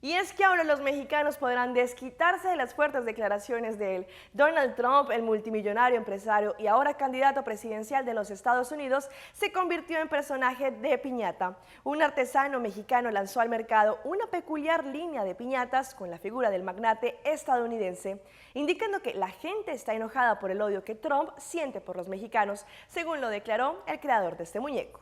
Y es que ahora los mexicanos podrán desquitarse de las fuertes declaraciones de él. Donald Trump, el multimillonario empresario y ahora candidato presidencial de los Estados Unidos, se convirtió en personaje de piñata. Un artesano mexicano lanzó al mercado una peculiar línea de piñatas con la figura del magnate estadounidense, indicando que la gente está enojada por el odio que Trump siente por los mexicanos, según lo declaró el creador de este muñeco.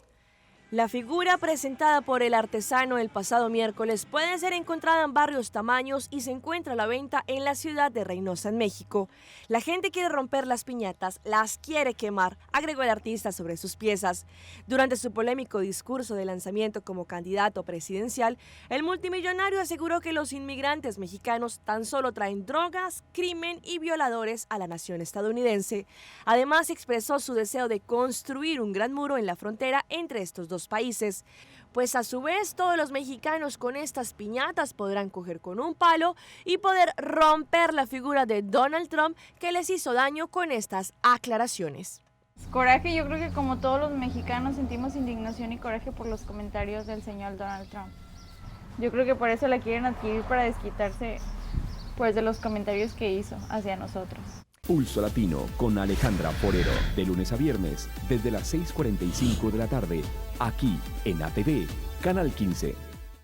La figura presentada por el artesano el pasado miércoles puede ser encontrada en varios tamaños y se encuentra a la venta en la ciudad de Reynosa, en México. La gente quiere romper las piñatas, las quiere quemar, agregó el artista sobre sus piezas. Durante su polémico discurso de lanzamiento como candidato presidencial, el multimillonario aseguró que los inmigrantes mexicanos tan solo traen drogas, crimen y violadores a la nación estadounidense. Además, expresó su deseo de construir un gran muro en la frontera entre estos dos países, pues a su vez todos los mexicanos con estas piñatas podrán coger con un palo y poder romper la figura de Donald Trump que les hizo daño con estas aclaraciones. Coraje, yo creo que como todos los mexicanos sentimos indignación y coraje por los comentarios del señor Donald Trump. Yo creo que por eso la quieren adquirir, para desquitarse pues de los comentarios que hizo hacia nosotros. Pulso Latino con Alejandra Forero, de lunes a viernes, desde las 6:45 de la tarde, aquí en ATV, Canal 15.